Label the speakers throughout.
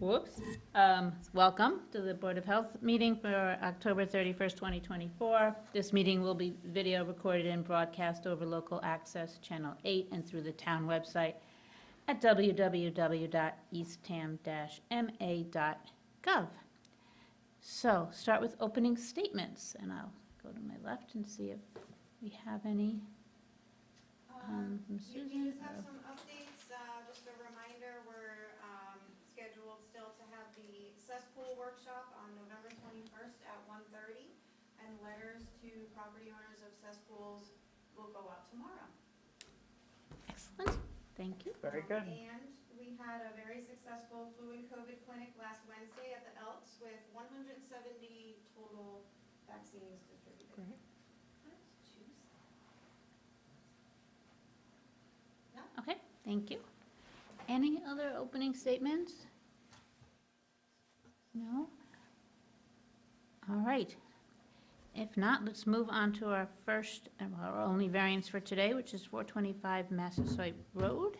Speaker 1: Whoops. Welcome to the Board of Health meeting for October 31st, 2024. This meeting will be video recorded and broadcast over local access channel 8 and through the town website at www.eastham-ma.gov. So start with opening statements, and I'll go to my left and see if we have any from Susan.
Speaker 2: We just have some updates. Just a reminder, we're scheduled still to have the cesspool workshop on November 21st at 1:30, and letters to property owners of cesspools will go out tomorrow.
Speaker 1: Excellent. Thank you.
Speaker 3: Very good.
Speaker 2: And we had a very successful flu and COVID clinic last Wednesday at the Elks with 170 total vaccines distributed.
Speaker 1: Great. Okay, thank you. Any other opening statements? No? All right. If not, let's move on to our first and our only variance for today, which is 425 MASSASOIT Road.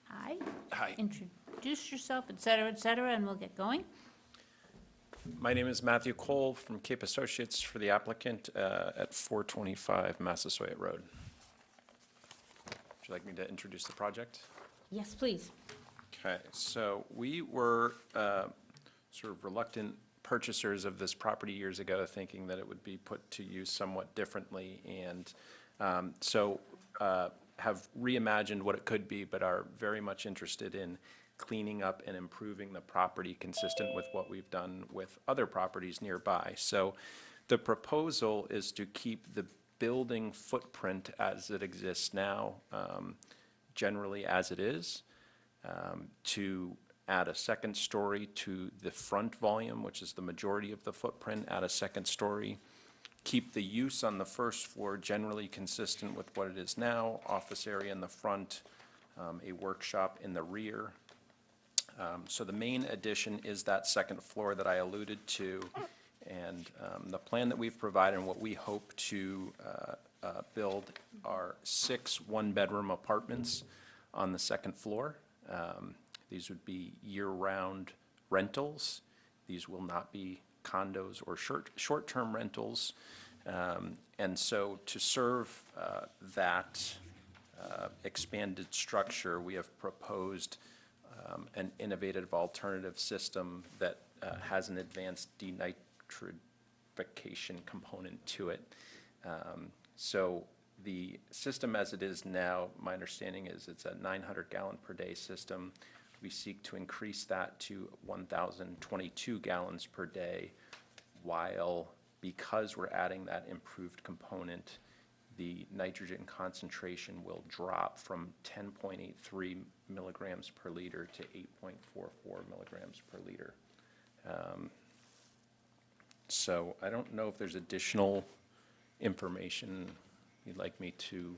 Speaker 1: Hi.
Speaker 3: Hi.
Speaker 1: Introduce yourself, et cetera, and we'll get going.
Speaker 3: My name is Matthew Cole from Cape Associates for the applicant at 425 Massasoit Road. Would you like me to introduce the project?
Speaker 1: Yes, please.
Speaker 3: Okay, so we were sort of reluctant purchasers of this property years ago, thinking that it would be put to use somewhat differently, and have reimagined what it could be, but are very much interested in cleaning up and improving the property consistent with what we've done with other properties nearby. So the proposal is to keep the building footprint as it exists now, generally as it is, to add a second story to the front volume, which is the majority of the footprint, add a second story, keep the use on the first floor generally consistent with what it is now, office area in the front, a workshop in the rear. So the main addition is that second floor that I alluded to, and the plan that we've provided and what we hope to build are 6 one-bedroom apartments on the second floor. These would be year-round rentals. These will not be condos or short-term rentals. And so to serve that expanded structure, we have proposed an innovative alternative system that has an advanced denitrification component to it. So the system as it is now, my understanding is it's a 900 gallon per day system. We seek to increase that to 1,022 gallons per day, while, because we're adding that improved component, the nitrogen concentration will drop from 10.83 milligrams per liter to 8.44 milligrams per liter. So I don't know if there's additional information you'd like me to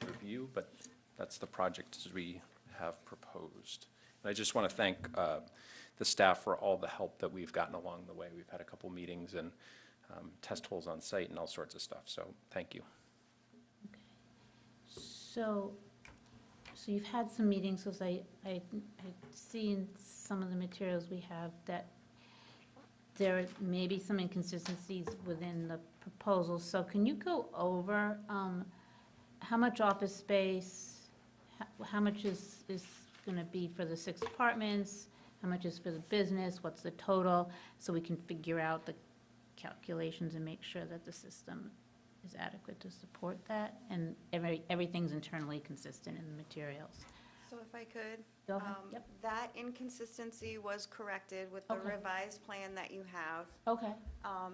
Speaker 3: review, but that's the project as we have proposed. And I just want to thank the staff for all the help that we've gotten along the way. We've had a couple meetings and test holes on site and all sorts of stuff, so thank you.
Speaker 1: So you've had some meetings, because I see in some of the materials we have that there may be some inconsistencies within the proposal. So can you go over how much office space, how much is going to be for the 6 apartments, how much is for the business, what's the total, so we can figure out the calculations and make sure that the system is adequate to support that, and everything's internally consistent in the materials.
Speaker 2: So if I could,
Speaker 1: Go ahead. Yep.
Speaker 2: that inconsistency was corrected with the
Speaker 1: Okay.
Speaker 2: revised plan that you have.
Speaker 1: Okay.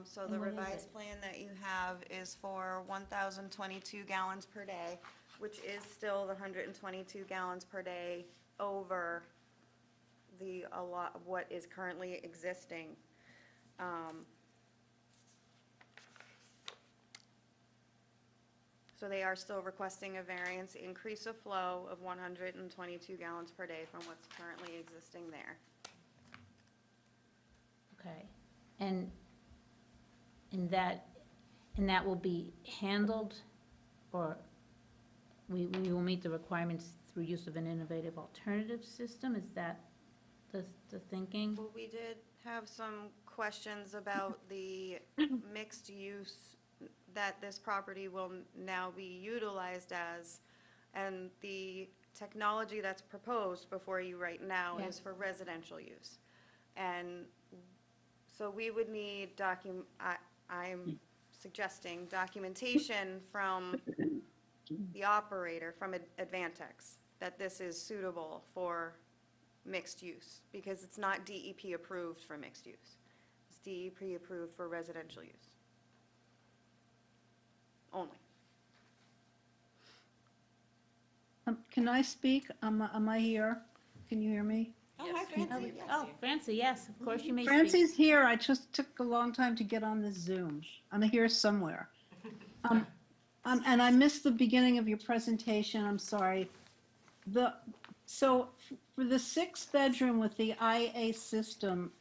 Speaker 2: So
Speaker 1: And
Speaker 2: the
Speaker 1: what is
Speaker 2: revised
Speaker 1: it?
Speaker 2: plan that you have is for 1,022 gallons per day, which is still the 122 gallons per day over what is currently existing. So they are still requesting a variance increase of flow of 122 gallons per day from what's currently existing there.
Speaker 1: Okay. And that will be handled, or we will meet the requirements through use of an innovative alternative system. Is that the thinking?
Speaker 2: Well, we did have some questions about the mixed use that this property will now be utilized as, and the technology that's proposed before you right now
Speaker 1: Yeah.
Speaker 2: is for residential use. And so we would need I'm suggesting documentation from the operator, from Advantex, that this is suitable for mixed use, because it's not DEP approved for mixed use. It's DEP approved for residential use only.
Speaker 4: Can I speak? Am I here? Can you hear me?
Speaker 2: Oh, hi, Francie, yes.
Speaker 1: Oh, Francie, yes, of course you may speak.
Speaker 4: Francie's here. I just took a long time to get on this Zoom. I'm here somewhere. And I missed the beginning of your presentation. I'm sorry. So for the 6-bedroom with the IA system,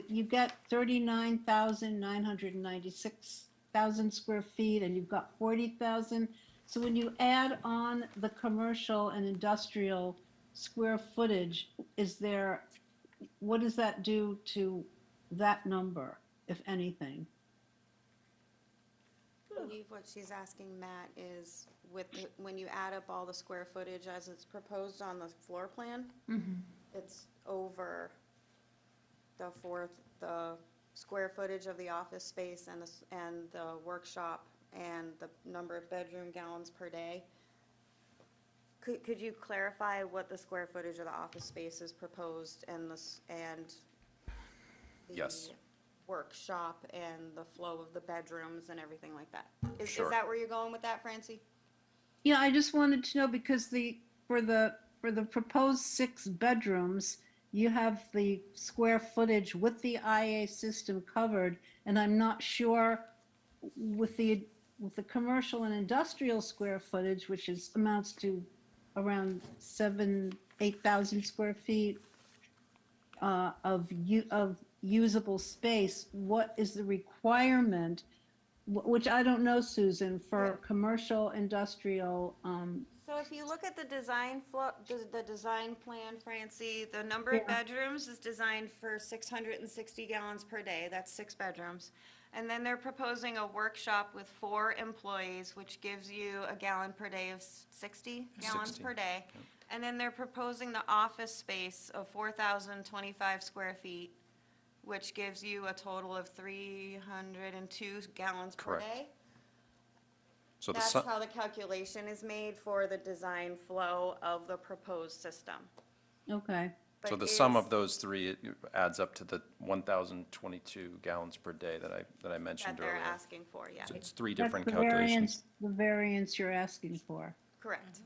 Speaker 4: you get 39,996,000 square feet, and you've got 40,000. So when you add on the commercial and industrial square footage, what does that do to that number, if anything?
Speaker 2: I believe what she's asking, Matt, is when you add up all the square footage as it's proposed on the floor plan, it's over the square footage of the office space and the workshop and the number of bedroom gallons per day. Could you clarify what the square footage of the office space is proposed and the
Speaker 3: Yes.
Speaker 2: workshop and the flow of the bedrooms and everything like that? Is
Speaker 3: Sure.
Speaker 2: that where you're going with that, Francie?
Speaker 4: Yeah, I just wanted to know because for the proposed 6 bedrooms, you have the square footage with the IA system covered, and I'm not sure with the commercial and industrial square footage, which amounts to around 8,000 square feet of usable space. What is the requirement? Which I don't know, Susan, for commercial, industrial.
Speaker 2: So if you look at the design the design plan, Francie, the number of bedrooms is designed for 660 gallons per day. That's 6 bedrooms. And then they're proposing a workshop with 4 employees, which gives you a gallon per day of 60 gallons
Speaker 3: 60,
Speaker 2: per day. And then they're proposing the office space of 4,025 square feet, which gives you a total of 302 gallons per
Speaker 3: Correct.
Speaker 2: day.
Speaker 3: So
Speaker 2: That's how the calculation is made for the design flow of the proposed system.
Speaker 4: Okay.
Speaker 3: So
Speaker 2: But
Speaker 3: the sum
Speaker 2: is-
Speaker 3: of those three adds up to the 1,022 gallons per day that I
Speaker 2: that
Speaker 3: mentioned
Speaker 2: they're
Speaker 3: earlier.
Speaker 2: asking for, yeah,
Speaker 3: So it's 3
Speaker 4: That's
Speaker 3: different
Speaker 4: the
Speaker 3: calculations.
Speaker 4: variance you're asking for.
Speaker 2: correct.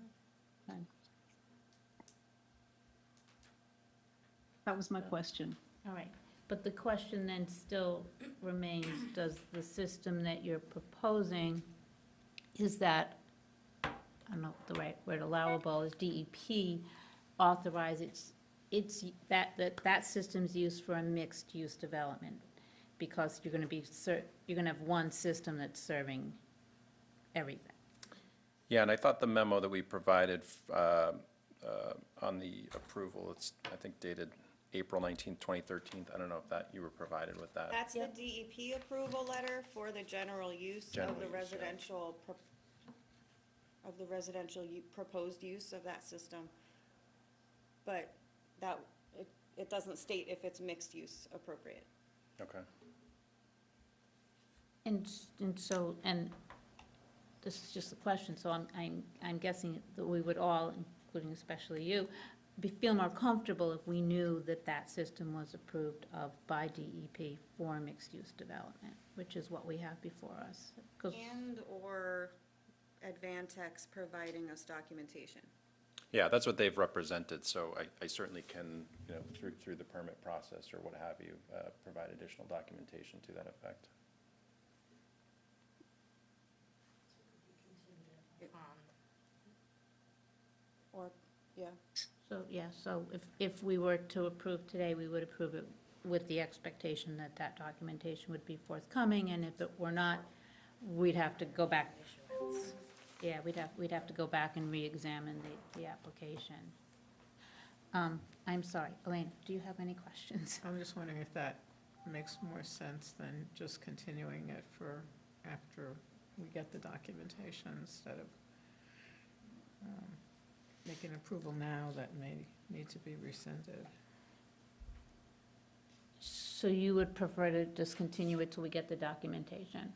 Speaker 4: That was my question.
Speaker 1: All right, but the question then still remains, does the system that you're proposing, is that, I don't know if the right word, allowable, is DEP authorize that system's used for a mixed-use development? Because you're gonna have one system that's serving everything.
Speaker 3: Yeah, and I thought the memo that we provided on the approval, it's, I think, dated April 19th, 2013. I don't know if you were provided with that.
Speaker 2: That's the
Speaker 1: Yep.
Speaker 2: DEP approval letter for the general use
Speaker 3: General
Speaker 2: of the
Speaker 3: use, yeah.
Speaker 2: residential proposed use of that system. But it doesn't state if it's mixed use appropriate.
Speaker 3: Okay.
Speaker 1: And so, and this is just a question, so I'm guessing that we would all, including especially you, feel more comfortable if we knew that that system was approved of by DEP for mixed-use development, which is what we have before us. 'Cause-
Speaker 2: And/or Advantex providing us documentation.
Speaker 3: Yeah, that's what they've represented, so I certainly can, through the permit process or what have you, provide additional documentation to that effect.
Speaker 2: Or, yeah.
Speaker 1: So if we were to approve today, we would approve it with the expectation that that documentation would be forthcoming, and if it were not, we'd have to go back. Yeah, we'd have to go back and re-examine the application. I'm sorry, Elaine, do you have any questions?
Speaker 5: I'm just wondering if that makes more sense than just continuing it for after we get the documentation instead of making approval now that may need to be rescinded.
Speaker 1: So you would prefer to just continue it till we get the documentation?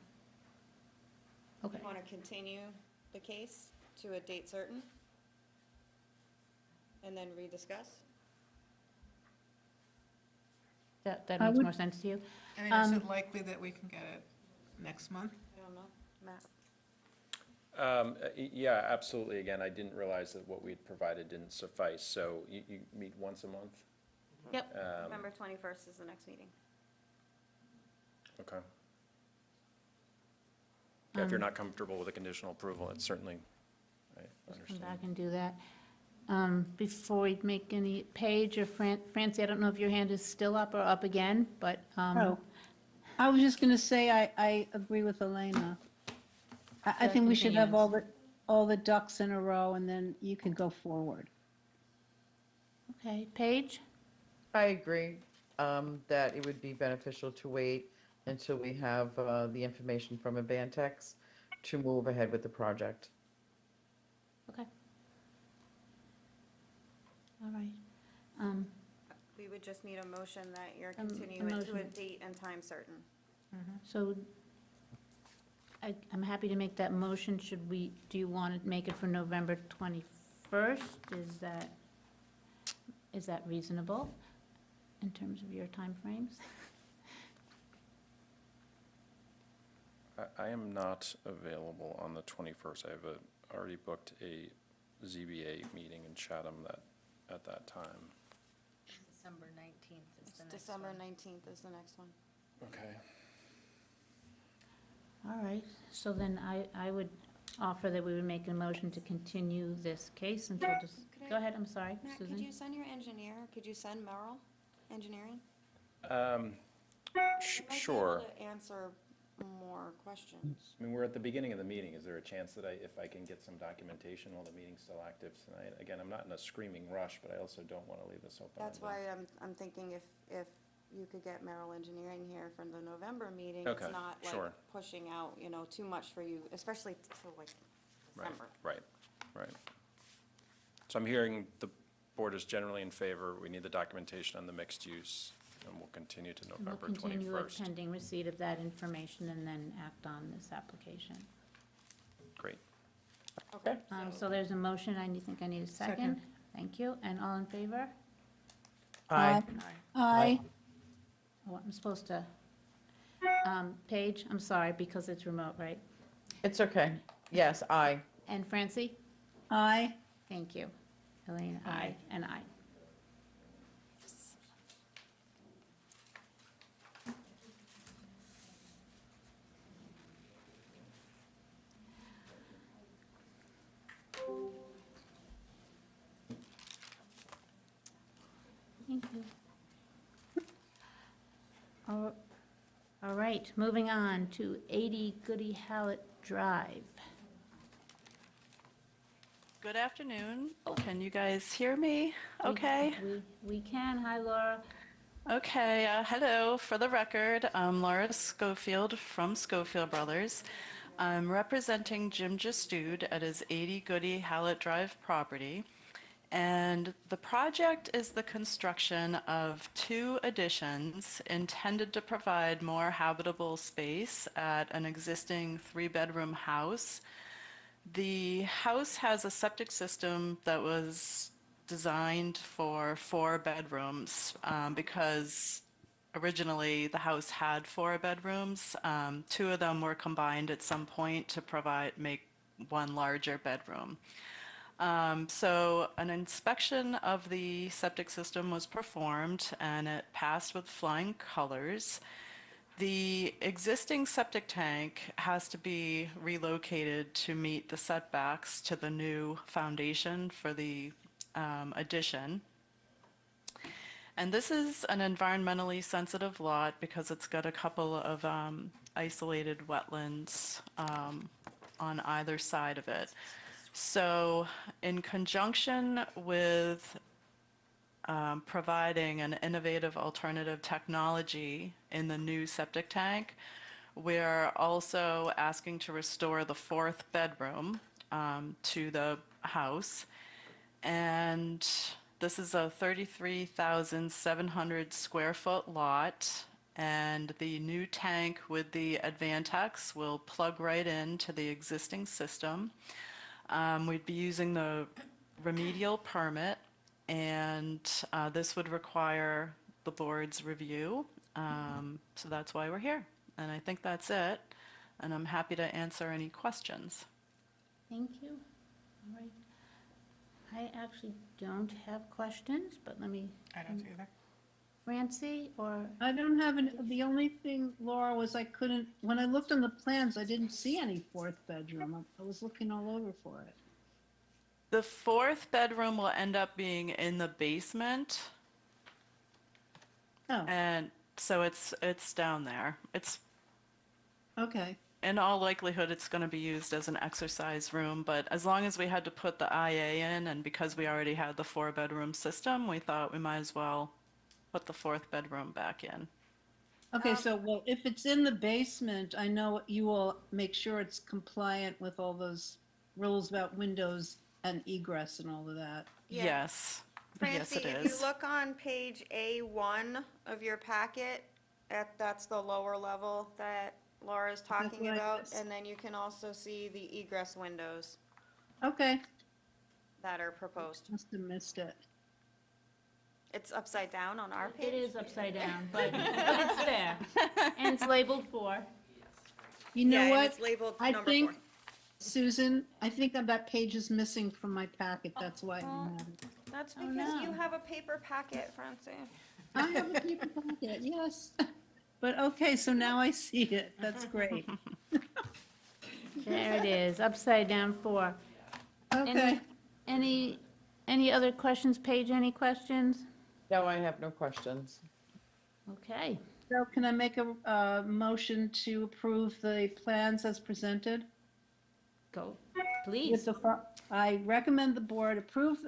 Speaker 1: Okay,
Speaker 2: You want to continue the case to a date certain? And then rediscuss?
Speaker 1: that
Speaker 4: I
Speaker 1: makes
Speaker 4: would-
Speaker 1: more sense to you?
Speaker 5: I mean, is
Speaker 1: Um,
Speaker 5: it likely that we can get it next month?
Speaker 2: I don't know, Matt.
Speaker 3: Yeah, absolutely. Again, I didn't realize that what we'd provided didn't suffice. So you meet once a month?
Speaker 1: Yep.
Speaker 2: November 21st is the next meeting.
Speaker 3: Okay. Yeah, if you're not comfortable with a conditional approval, it's certainly, I
Speaker 1: Come
Speaker 3: understand.
Speaker 1: back and do that. Before we make any, Paige or Francie, I don't know if your hand is still up or up again, but,
Speaker 4: Oh, I was just going to say, I agree with Elena. I
Speaker 1: So
Speaker 4: think we should have
Speaker 1: continuance.
Speaker 4: all the ducks in a row, and then you can go forward.
Speaker 1: okay, Paige?
Speaker 6: I agree that it would be beneficial to wait until we have the information from Avantex to move ahead with the project.
Speaker 1: Okay. All right.
Speaker 2: We would just need a motion that you're
Speaker 1: A
Speaker 2: continuing it to a
Speaker 1: motion.
Speaker 2: date and time certain.
Speaker 1: So I'm happy to make that motion. Do you want to make it for November 21st? Is that reasonable in terms of your timeframes?
Speaker 3: I am not available on the 21st. I have already booked a ZBA meeting in Chatham at that time.
Speaker 7: December 19th is the next
Speaker 2: December
Speaker 7: one.
Speaker 2: 19th is the next one.
Speaker 3: Okay.
Speaker 1: All right, so then I would offer that we would make a motion to continue this case until just,
Speaker 2: Could I-
Speaker 1: go ahead, I'm sorry,
Speaker 2: Matt, could
Speaker 1: Susan.
Speaker 2: you send your engineer, could you send Merrill Engineering?
Speaker 3: Sure.
Speaker 2: Might be able to answer more questions.
Speaker 3: I mean, we're at the beginning of the meeting. Is there a chance that if I can get some documentation while the meeting's still active tonight? Again, I'm not in a screaming rush, but I also don't want to leave this open.
Speaker 2: That's why I'm thinking if you could get Merrill Engineering here for the November meeting, it's
Speaker 3: Okay,
Speaker 2: not like
Speaker 3: sure.
Speaker 2: pushing out, too much for you, especially till like
Speaker 3: Right,
Speaker 2: December.
Speaker 3: right. So I'm hearing the board is generally in favor. We need the documentation on the mixed use, and we'll continue to
Speaker 1: And we'll
Speaker 3: November
Speaker 1: continue it
Speaker 3: 21st.
Speaker 1: pending receipt of that information and then act on this application.
Speaker 3: Great.
Speaker 6: Okay.
Speaker 1: So there's a motion, think I need a second.
Speaker 5: Second.
Speaker 1: Thank you, and all in favor?
Speaker 6: Aye.
Speaker 4: Aye.
Speaker 1: Oh, I'm supposed to, Paige, I'm sorry, because it's remote, right?
Speaker 6: It's okay. Yes, aye.
Speaker 1: And Francie?
Speaker 4: Aye.
Speaker 1: Thank you. Elena, aye,
Speaker 5: Aye.
Speaker 1: and aye. Thank you. All right, moving on to 80 Goody Hallett Drive.
Speaker 8: Good afternoon. Can you guys hear me okay?
Speaker 1: We can, hi Laura.
Speaker 8: Okay, hello. For the record, I'm Laura Schofield from Schofield Brothers. I'm representing Jim JESTUDE at his 80 Goody Hallett Drive property. And the project is the construction of 2 additions intended to provide more habitable space at an existing 3-bedroom house. The house has a septic system that was designed for 4 bedrooms because originally the house had 4 bedrooms. 2 of them were combined at some point to make one larger bedroom. So an inspection of the septic system was performed and it passed with flying colors. The existing septic tank has to be relocated to meet the setbacks to the new foundation for the addition. And this is an environmentally sensitive lot because it's got a couple of isolated wetlands on either side of it. So in conjunction with providing an innovative alternative technology in the new septic tank, we're also asking to restore the fourth bedroom to the house. And this is a 33,700 square foot lot. And the new tank with the Advantex will plug right into the existing system. We'd be using the remedial permit, and this would require the board's review. So that's why we're here. And I think that's it. And I'm happy to answer any questions.
Speaker 1: Thank you. All right. I actually don't have questions, but let me,
Speaker 5: I don't either.
Speaker 1: Francie, or,
Speaker 4: I don't have any, the only thing, Laura, was I couldn't, when I looked on the plans, I didn't see any fourth bedroom. I was looking all over for it.
Speaker 8: The fourth bedroom will end up being in the basement,
Speaker 4: Oh,
Speaker 8: and so it's down there. It's
Speaker 4: okay.
Speaker 8: in all likelihood it's going to be used as an exercise room, but as long as we had to put the IA in, and because we already had the 4-bedroom system, we thought we might as well put the fourth bedroom back in.
Speaker 4: Okay, so, well, if it's in the basement, I know you will make sure it's compliant with all those rules about windows and egress and all of that.
Speaker 2: Yeah.
Speaker 8: Yes. Yes,
Speaker 2: Francie,
Speaker 8: it
Speaker 2: if you
Speaker 8: is.
Speaker 2: look on page A1 of your packet, that's the lower level that Laura's talking
Speaker 4: what I
Speaker 2: about,
Speaker 4: missed.
Speaker 2: and then you can also see the egress windows
Speaker 4: Okay,
Speaker 2: that are proposed.
Speaker 4: must have missed it.
Speaker 2: It's upside down on our page.
Speaker 1: it is upside down, but it's there. And it's labeled 4.
Speaker 4: You know
Speaker 2: Yeah, and
Speaker 4: what?
Speaker 2: it's labeled
Speaker 4: I
Speaker 2: number
Speaker 4: think,
Speaker 2: 4.
Speaker 4: Susan, I think that page is missing from my packet. That's why I didn't have it.
Speaker 2: That's
Speaker 1: Oh,
Speaker 2: because
Speaker 1: no.
Speaker 2: you have a paper packet, Francie.
Speaker 4: I have a paper packet, yes. But okay, so now I see it. That's great.
Speaker 1: There it is, upside down 4.
Speaker 4: Okay.
Speaker 1: Any other questions, Paige, any questions?
Speaker 6: No, I have no questions.
Speaker 1: Okay,
Speaker 4: So can I make a motion to approve the plans as presented?
Speaker 1: go,
Speaker 4: With
Speaker 1: please.
Speaker 4: I recommend the board approve,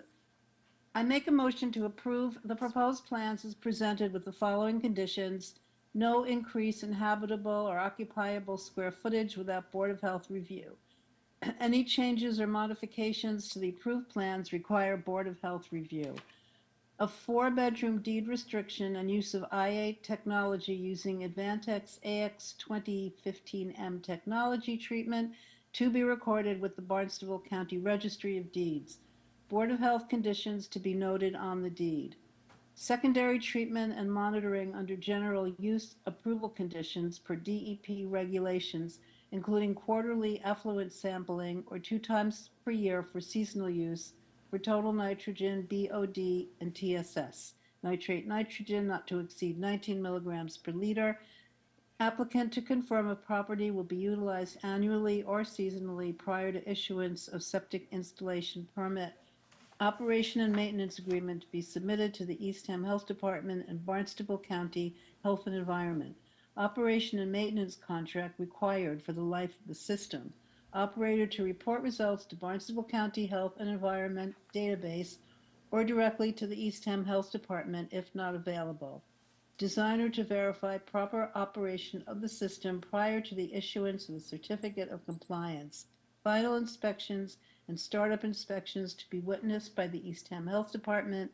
Speaker 4: I make a motion to approve the proposed plans as presented with the following conditions: no increase in habitable or occupiable square footage without Board of Health review. Any changes or modifications to the approved plans require Board of Health review. A 4-bedroom deed restriction and use of IA technology using Advantex AX 2015M technology treatment to be recorded with the Barnstable County Registry of Deeds. Board of Health conditions to be noted on the deed. Secondary treatment and monitoring under general use approval conditions per DEP regulations, including quarterly effluent sampling or 2 times per year for seasonal use for total nitrogen, BOD, and TSS. Nitrate nitrogen not to exceed 19 milligrams per liter. Applicant to confirm a property will be utilized annually or seasonally prior to issuance of septic installation permit. Operation and maintenance agreement to be submitted to the Eastham Health Department and Barnstable County Health and Environment. Operation and maintenance contract required for the life of the system. Operator to report results to Barnstable County Health and Environment database or directly to the Eastham Health Department if not available. Designer to verify proper operation of the system prior to the issuance of the certificate of compliance. Final inspections and startup inspections to be witnessed by the Eastham Health Department.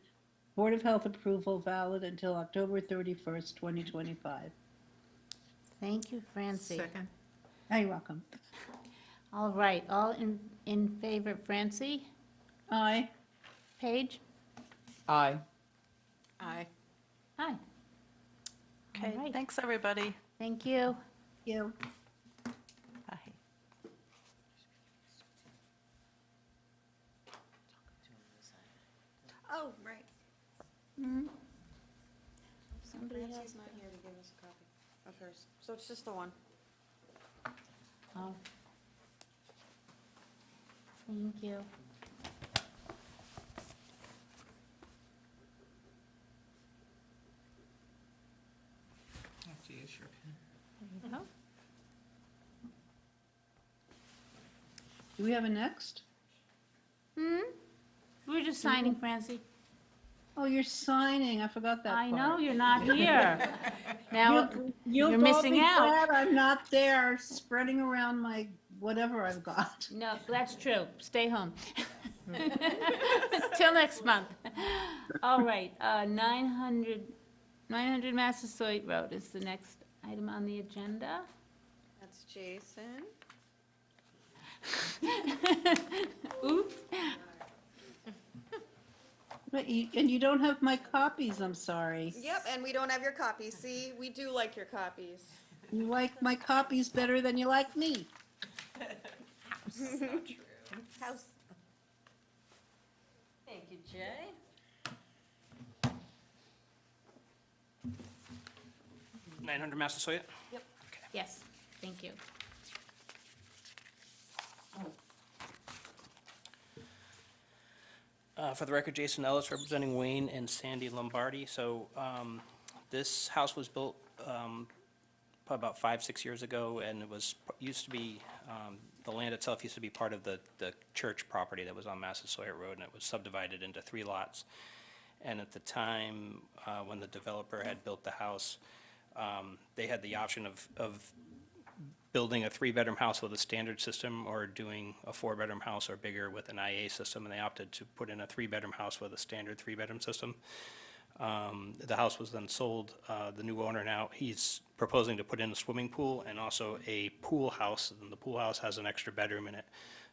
Speaker 4: Board of Health approval valid until October 31st, 2025.
Speaker 1: Thank you, Francie.
Speaker 5: Second.
Speaker 4: You're welcome.
Speaker 1: All right, all in favor, Francie?
Speaker 4: Aye.
Speaker 1: Paige?
Speaker 6: Aye.
Speaker 5: Aye.
Speaker 1: Aye.
Speaker 8: Okay,
Speaker 1: All right.
Speaker 8: thanks, everybody.
Speaker 1: Thank you.
Speaker 4: You.
Speaker 8: Bye.
Speaker 2: Oh, right.
Speaker 1: Somebody else?
Speaker 2: Francie's not here to give us a copy of hers, so it's just the one.
Speaker 1: Oh. Thank you.
Speaker 5: I have to use your pen.
Speaker 1: There you go.
Speaker 4: Do we have a next?
Speaker 1: We're just signing, Francie.
Speaker 4: Oh, you're signing. I forgot that
Speaker 1: I
Speaker 4: part.
Speaker 1: know, you're not here. Now,
Speaker 4: You'll
Speaker 1: you're
Speaker 4: both
Speaker 1: missing
Speaker 4: be
Speaker 1: out.
Speaker 4: glad I'm not there spreading around my whatever I've got.
Speaker 1: No, that's true. Stay home. Till next month. All right, 900 Massasoit Road is the next item on the agenda.
Speaker 2: That's Jason.
Speaker 1: Oops.
Speaker 4: And you don't have my copies, I'm sorry.
Speaker 2: Yep, and we don't have your copies. See, we do like your copies.
Speaker 4: You like my copies better than you like me.
Speaker 2: House.
Speaker 7: Thank you, Jay.
Speaker 9: Massasoit?
Speaker 1: Yes, thank you.
Speaker 9: For the record, Jason Ellis representing Wayne and Sandy Lombardi. So this house was built probably about 5-6 years ago, and it was, used to be, the land itself used to be part of the church property that was on Massasoit Road, and it was subdivided into 3 lots. And at the time, when the developer had built the house, they had the option of building a 3-bedroom house with a standard system or doing a 4-bedroom house or bigger with an IA system, and they opted to put in a 3-bedroom house with a standard 3-bedroom system. The house was then sold. The new owner now, he's proposing to put in a swimming pool and also a pool house, and the pool house has an extra bedroom in it.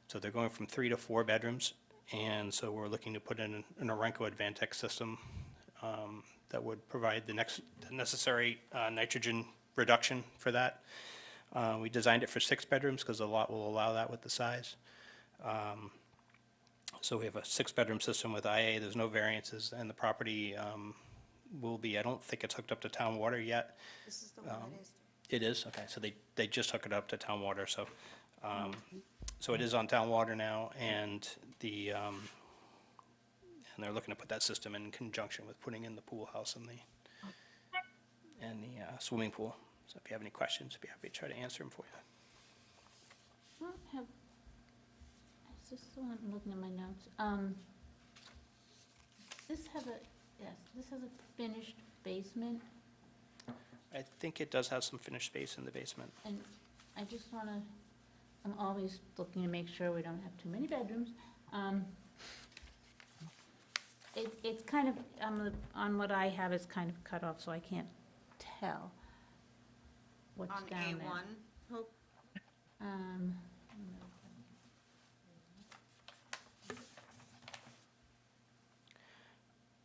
Speaker 9: So they're going from 3 to 4 bedrooms, and so we're looking to put in an Orenco Advantech system that would provide the necessary nitrogen reduction for that. We designed it for 6 bedrooms because the lot will allow that with the size. So we have a 6-bedroom system with IA. There's no variances, and the property will be, I don't think it's hooked up to town water yet.
Speaker 2: This is the one that is.
Speaker 9: It is, okay, so they just hook it up to town water, so, so it is on town water now, and and they're looking to put that system in conjunction with putting in the pool house and the swimming pool. So if you have any questions, I'd be happy to try to answer them for you.
Speaker 1: I don't have, is this the one, I'm looking at my notes. This has a finished basement,
Speaker 9: I think it does have some finished space in the basement.
Speaker 1: and I just want to, I'm always looking to make sure we don't have too many bedrooms. It's kind of, on what I have, it's kind of cut off, so I can't tell what's
Speaker 2: On
Speaker 1: down there.
Speaker 2: A1, Hope.
Speaker 1: Um,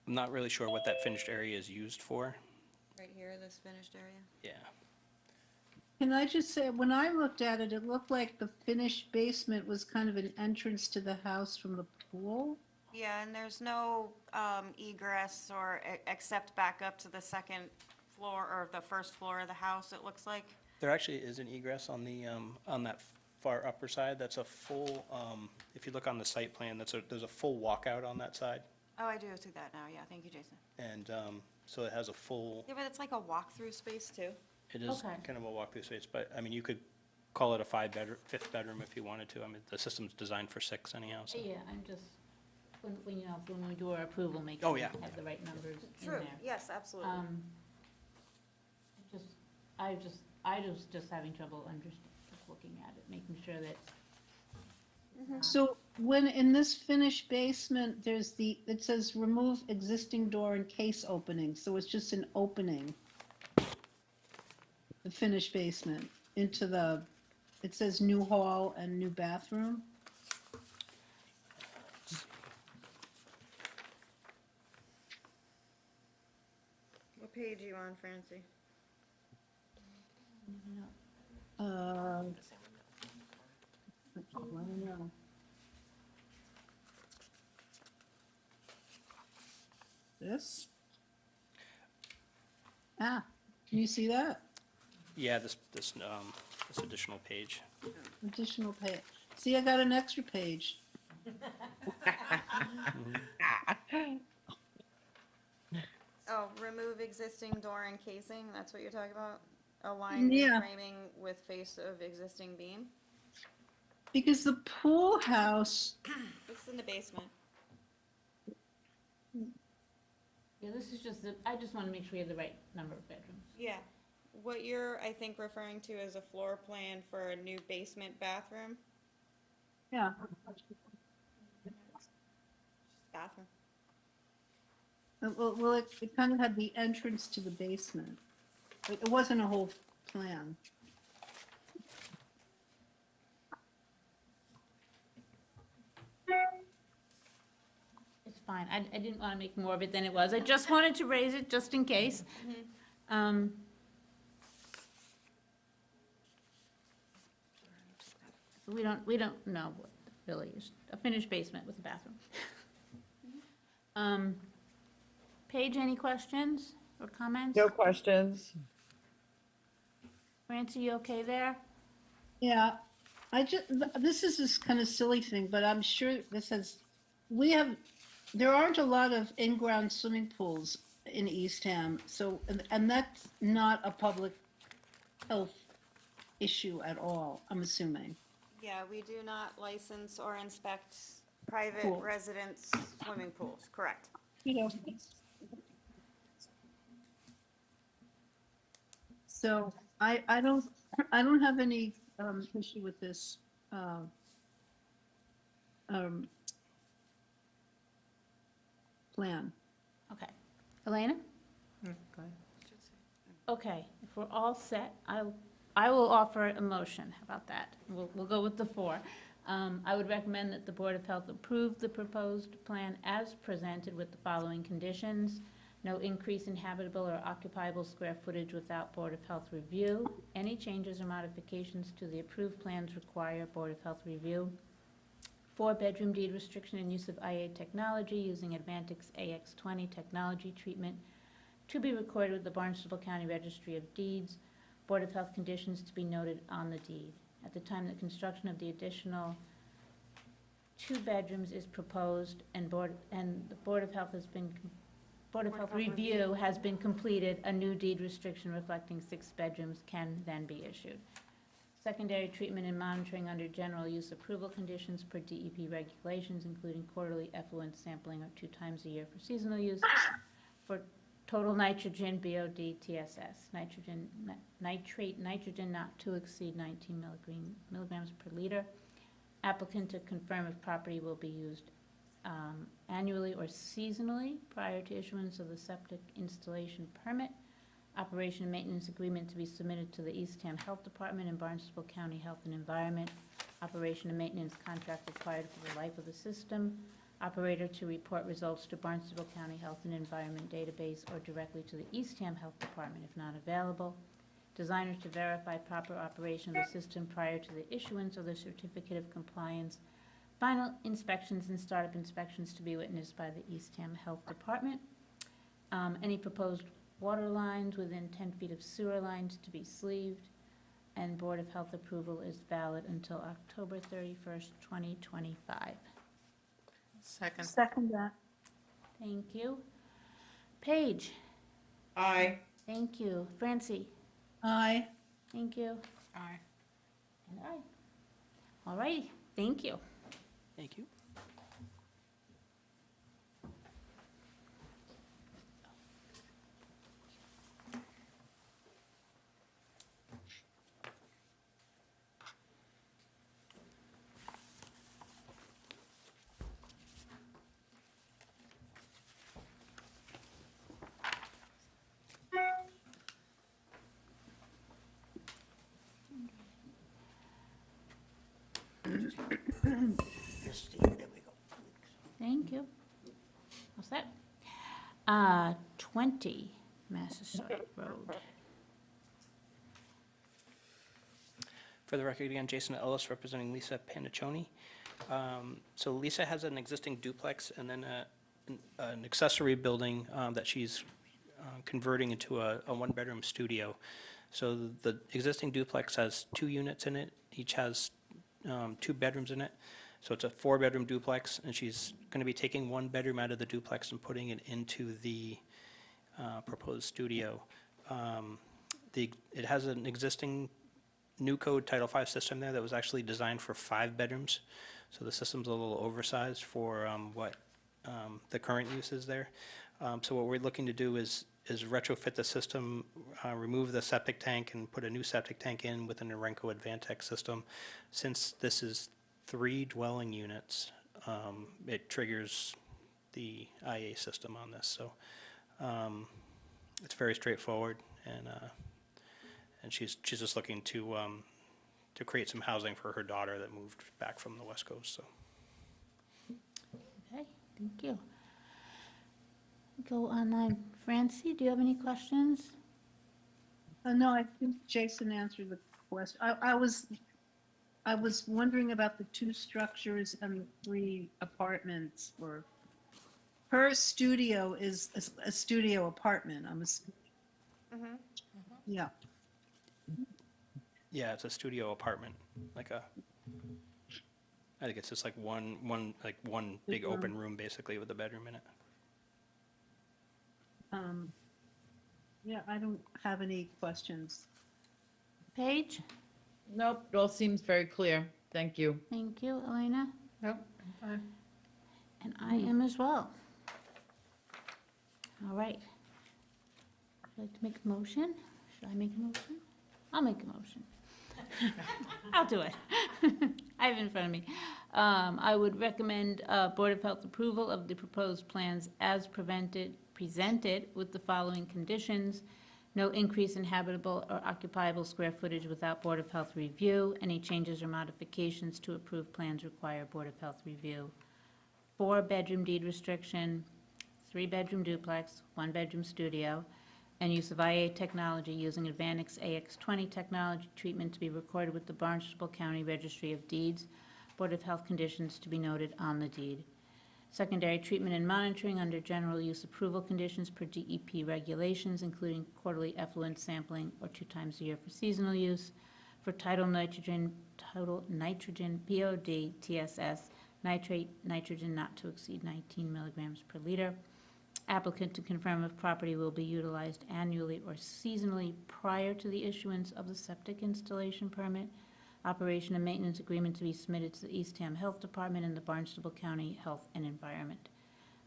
Speaker 9: I'm not really sure what that finished area is used for.
Speaker 2: Right here, this finished area.
Speaker 9: Yeah.
Speaker 4: Can I just say, when I looked at it, it looked like the finished basement was kind of an entrance to the house from the pool.
Speaker 2: Yeah, and there's no egress or except back up to the second floor or the first floor of the house, it looks like.
Speaker 9: There actually is an egress on the, on that far upper side. That's a full, if you look on the site plan, there's a full walkout on that side.
Speaker 2: Oh, I do see that now, yeah, thank you, Jason.
Speaker 9: And so it has a full,
Speaker 2: Yeah, but it's like a walk-through space too.
Speaker 9: it is
Speaker 1: Okay.
Speaker 9: kind of a walk-through space, but, I mean, you could call it a 5th bedroom if you wanted to. I mean, the system's designed for 6 anyhow, so.
Speaker 1: Yeah, I'm just, when we do our approval, make
Speaker 9: Oh,
Speaker 1: sure we
Speaker 9: yeah.
Speaker 1: have the right numbers in
Speaker 2: True,
Speaker 1: there.
Speaker 2: yes, absolutely.
Speaker 1: I was just having trouble just looking at it, making sure that,
Speaker 4: So when in this finished basement, it says remove existing door and case opening, so it's just an opening. The finished basement into it says new hall and new bathroom.
Speaker 2: What page are you on, Francie?
Speaker 4: I don't know. This? Ah, can you see that?
Speaker 9: Yeah, this additional page.
Speaker 4: Additional page. See, I got an extra page.
Speaker 2: Oh, remove existing door and casing, that's what you're talking about? Align new
Speaker 4: Yeah.
Speaker 2: framing with face of existing beam?
Speaker 4: Because the pool house,
Speaker 2: It's in the basement.
Speaker 1: Yeah, this is just, I just want to make sure we have the right number of bedrooms.
Speaker 2: Yeah. What you're, I think, referring to is a floor plan for a new basement bathroom.
Speaker 4: yeah,
Speaker 2: Bathroom.
Speaker 4: well, it kind of had the entrance to the basement. It wasn't a whole plan.
Speaker 1: It's fine. I didn't want to make more of it than it was. I just wanted to raise it just in case. So we don't know what really is a finished basement with a bathroom. Paige, any questions or comments?
Speaker 6: No questions?
Speaker 1: Francie, you okay there?
Speaker 4: Yeah, this is this kind of silly thing, but I'm sure this has, there aren't a lot of in-ground swimming pools in Eastham, so, and that's not a public health issue at all, I'm assuming.
Speaker 2: Yeah, we do not license or inspect private
Speaker 4: Cool.
Speaker 2: residents' swimming pools, correct.
Speaker 4: You know. So I don't have any issue with this plan.
Speaker 1: Okay. Elena?
Speaker 5: Go ahead.
Speaker 1: Okay, if we're all set, I will offer a motion. How about that? We'll go with the four. I would recommend that the Board of Health approve the proposed plan as presented with the following conditions. No increase in habitable or occupiable square footage without Board of Health review. Any changes or modifications to the approved plans require Board of Health review. 4-bedroom deed restriction and use of IA technology using Advantix AX20 technology treatment to be recorded with the Barnstable County Registry of Deeds. Board of Health conditions to be noted on the deed. At the time that construction of the additional 2 bedrooms is proposed and the Board of Health review has been completed, a new deed restriction reflecting 6 bedrooms can then be issued. Secondary treatment and monitoring under general use approval conditions per DEP regulations, including quarterly effluent sampling of 2 times a year for seasonal use. For total nitrogen, BOD, TSS, nitrate nitrogen not to exceed 19 milligrams per liter. Applicant to confirm if property will be used annually or seasonally prior to issuance of the septic installation permit. Operation and maintenance agreement to be submitted to the Eastham Health Department and Barnstable County Health and Environment. Operation and maintenance contract required for the life of the system. Operator to report results to Barnstable County Health and Environment Database or directly to the Eastham Health Department if not available. Designer to verify proper operation of the system prior to the issuance of the certificate of compliance. Final inspections and startup inspections to be witnessed by the Eastham Health Department. Any proposed water lines within 10 feet of sewer lines to be sleeved. And Board of Health approval is valid until October 31st, 2025.
Speaker 5: Second.
Speaker 4: Second that.
Speaker 1: Thank you. Paige?
Speaker 6: Aye.
Speaker 1: Thank you. Francie?
Speaker 4: Aye.
Speaker 1: Thank you.
Speaker 5: Aye.
Speaker 1: And aye. All righty. Thank you.
Speaker 9: Thank you.
Speaker 1: Thank you. What's that? 20 Massasoit Road.
Speaker 9: For the record, again, Jason Ellis representing Lisa Panaccione. So Lisa has an existing duplex and then an accessory building that she's converting into a 1-bedroom studio. So the existing duplex has 2 units in it. Each has 2 bedrooms in it. So it's a 4-bedroom duplex, and she's going to be taking 1 bedroom out of the duplex and putting it into the proposed studio. It has an existing new code Title V system there that was actually designed for 5 bedrooms. So the system's a little oversized for what the current use is there. So what we're looking to do is retrofit the system, remove the septic tank and put a new septic tank in with an Norenco Advantech system. Since this is 3 dwelling units, it triggers the IA system on this. So it's very straightforward, and she's just looking to create some housing for her daughter that moved back from the West Coast. So.
Speaker 1: Okay, thank you. Go online. Francie, do you have any questions?
Speaker 4: No, I think Jason answered the question. I was wondering about the 2 structures and the 3 apartments. Or her studio is a studio apartment. Yeah.
Speaker 9: Yeah, it's a studio apartment, I think it's just like one big open room basically with a bedroom in it.
Speaker 4: Yeah, I don't have any questions.
Speaker 1: Paige?
Speaker 6: Nope, it all seems very clear. Thank you.
Speaker 1: Thank you. Elena?
Speaker 5: Nope, I'm fine.
Speaker 1: And I am as well. All right. Would you like to make a motion? Should I make a motion? I'll make a motion. I'll do it. I have it in front of me. I would recommend Board of Health approval of the proposed plans as presented with the following conditions. No increase in habitable or occupiable square footage without Board of Health review. Any changes or modifications to approved plans require Board of Health review. 4-bedroom deed restriction, 3-bedroom duplex, 1-bedroom studio, and use of IA technology using Advanix AX20 technology treatment to be recorded with the Barnstable County Registry of Deeds. Board of Health conditions to be noted on the deed. Secondary treatment and monitoring under general use approval conditions per DEP regulations, including quarterly effluent sampling or 2 times a year for seasonal use. For tidal nitrogen BOD, TSS, nitrate nitrogen not to exceed 19 milligrams per liter. Applicant to confirm if property will be utilized annually or seasonally prior to the issuance of the septic installation permit. Operation and maintenance agreement to be submitted to the Eastham Health Department and the Barnstable County Health and Environment.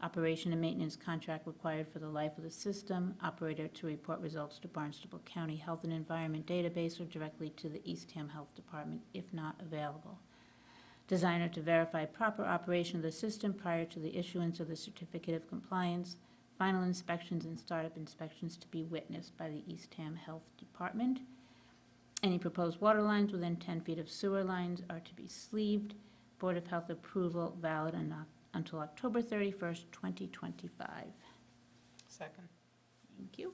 Speaker 1: Operation and maintenance contract required for the life of the system. Operator to report results to Barnstable County Health and Environment database or directly to the Eastham Health Department if not available. Designer to verify proper operation of the system prior to the issuance of the certificate of compliance. Final inspections and startup inspections to be witnessed by the Eastham Health Department. Any proposed water lines within 10 feet of sewer lines are to be sleeved. Board of Health approval valid until October 31st, 2025.
Speaker 5: Second.
Speaker 1: Thank you.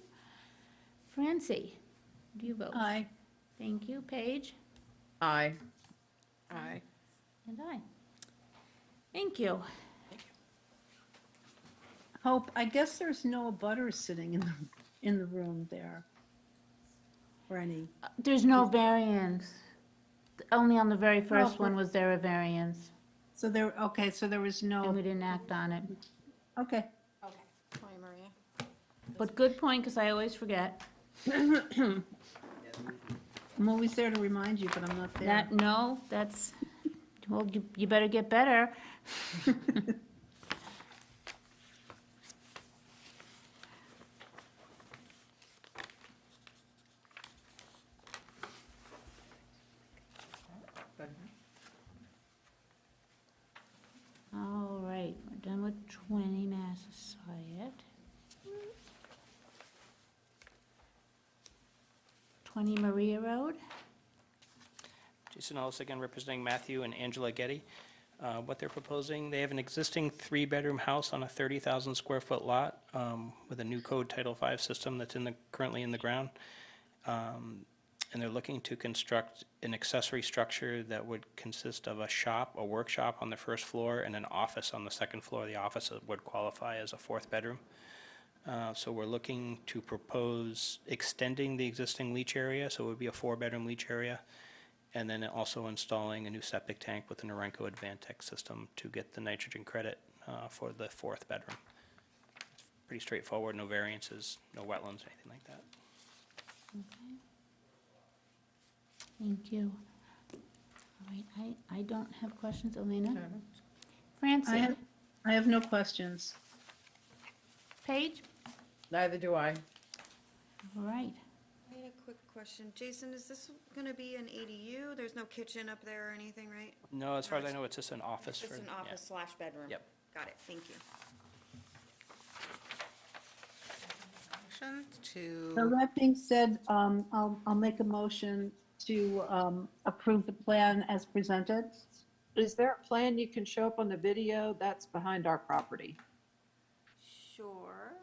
Speaker 1: Francie, do you vote?
Speaker 4: Aye.
Speaker 1: Thank you. Paige?
Speaker 6: Aye.
Speaker 5: Aye.
Speaker 1: And I. Thank you.
Speaker 4: Hope, I guess there's no butters sitting in the room there. Or any.
Speaker 1: There's no variance. Only on the very first
Speaker 4: Oh.
Speaker 1: one was there a variance,
Speaker 4: So there, okay, so there was
Speaker 1: and we
Speaker 4: no,
Speaker 1: didn't act on it.
Speaker 4: okay.
Speaker 7: Okay. Sorry, Maria.
Speaker 1: But good point, because I always forget.
Speaker 4: I'm always there to remind you, but I'm not there.
Speaker 1: That's, well, you better get better. All right, we're done with 20 Massasoit. 20 Maria Road.
Speaker 9: Jason Ellis again representing Matthew and Angela Getty. What they're proposing, they have an existing 3-bedroom house on a 30,000 square foot lot with a new code Title V system that's currently in the ground. And they're looking to construct an accessory structure that would consist of a shop, a workshop on the first floor, and an office on the second floor. The office would qualify as a 4th bedroom. So we're looking to propose extending the existing leach area, so it would be a 4-bedroom leach area, and then also installing a new septic tank with a Norenco Advantech system to get the nitrogen credit for the 4th bedroom. It's pretty straightforward, no variances, no wetlands, anything like that.
Speaker 1: Thank you. All right, I don't have questions. Elena?
Speaker 5: Okay.
Speaker 1: Francie?
Speaker 4: I have no questions.
Speaker 1: Paige?
Speaker 6: Neither do I.
Speaker 1: All right.
Speaker 2: I had a quick question. Jason, is this gonna be an ADU? There's no kitchen up there or anything, right?
Speaker 9: No, as far as I know, it's just an office for.
Speaker 2: Just an
Speaker 9: yeah.
Speaker 2: office slash bedroom?
Speaker 9: Yep.
Speaker 2: Got it, thank you.
Speaker 5: Motion to.
Speaker 4: So that being said, I'll make a motion to approve the plan as presented.
Speaker 10: Is there a plan you can show up on the video that's behind our property?
Speaker 2: Sure.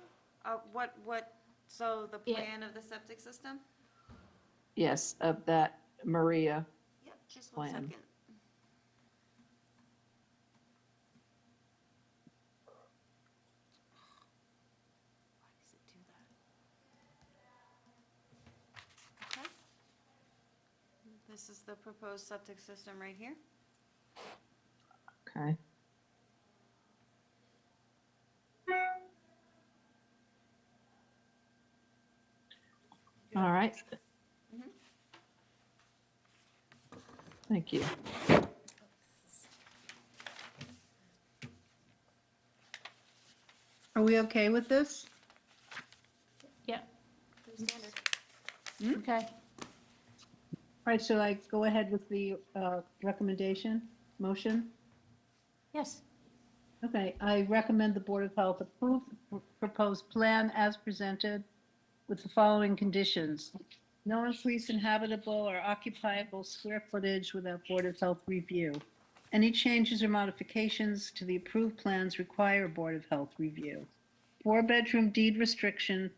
Speaker 2: So the
Speaker 1: Yeah.
Speaker 2: plan of the septic system?
Speaker 10: Yes, of that Maria.
Speaker 2: Yep, just one
Speaker 10: Plan.
Speaker 2: second. Why does it do that? Okay. This is the proposed septic system right here.
Speaker 10: Okay. All right. Thank you.
Speaker 4: Are we okay with this?
Speaker 1: Yeah,
Speaker 2: Pretty standard.
Speaker 1: okay.
Speaker 4: All right, so I go ahead with the recommendation, motion?
Speaker 1: Yes,
Speaker 4: Okay, I recommend the Board of Health approve the proposed plan as presented with the following conditions. No increase in habitable or occupiable square footage without Board of Health review. Any changes or modifications to the approved plans require Board of Health review. 4-bedroom deed restriction,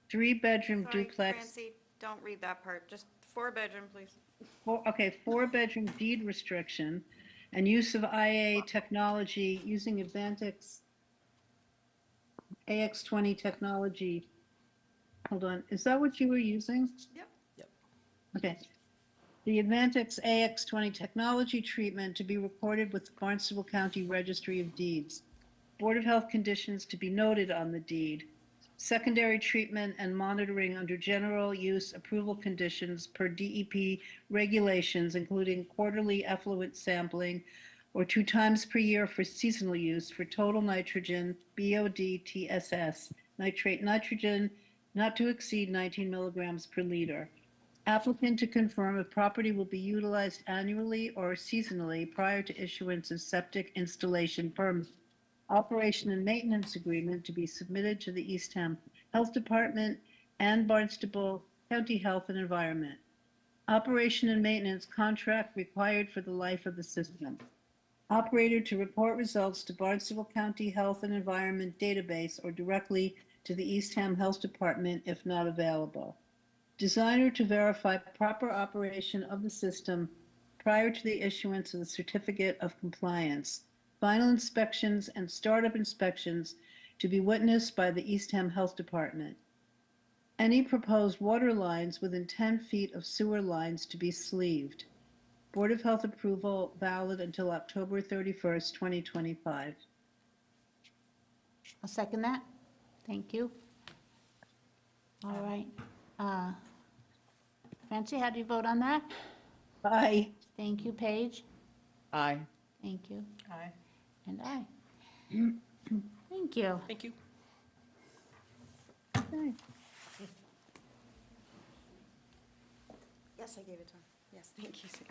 Speaker 4: 3-bedroom
Speaker 2: Sorry,
Speaker 4: duplex.
Speaker 2: Francie, don't read that part. Just 4-bedroom, please.
Speaker 4: 4-bedroom deed restriction and use of IA technology using Advantix AX20 technology. Hold on, is that what you were using?
Speaker 2: Yep.
Speaker 4: Okay. The Advantix AX20 technology treatment to be recorded with the Barnstable County Registry of Deeds. Board of Health conditions to be noted on the deed. Secondary treatment and monitoring under general use approval conditions per DEP regulations, including quarterly effluent sampling or 2 times per year for seasonal use for total nitrogen, BOD, TSS, nitrate nitrogen, not to exceed 19 milligrams per liter. Applicant to confirm if property will be utilized annually or seasonally prior to issuance of septic installation permit. Operation and maintenance agreement to be submitted to the Eastham Health Department and Barnstable County Health and Environment. Operation and maintenance contract required for the life of the system. Operator to report results to Barnstable County Health and Environment database or directly to the Eastham Health Department if not available. Designer to verify proper operation of the system prior to the issuance of the certificate of compliance. Final inspections and startup inspections to be witnessed by the Eastham Health Department. Any proposed water lines within 10 feet of sewer lines to be sleeved. Board of Health approval valid until October 31st, 2025.
Speaker 1: I'll second that. Thank you. All right. Francie, how do you vote on that?
Speaker 4: Aye.
Speaker 1: Thank you, Paige.
Speaker 6: Aye.
Speaker 1: Thank you.
Speaker 5: Aye.
Speaker 1: And I. Thank you.
Speaker 9: Thank you.
Speaker 4: Okay.
Speaker 2: Yes, I gave it to him. Yes, thank you, Sam.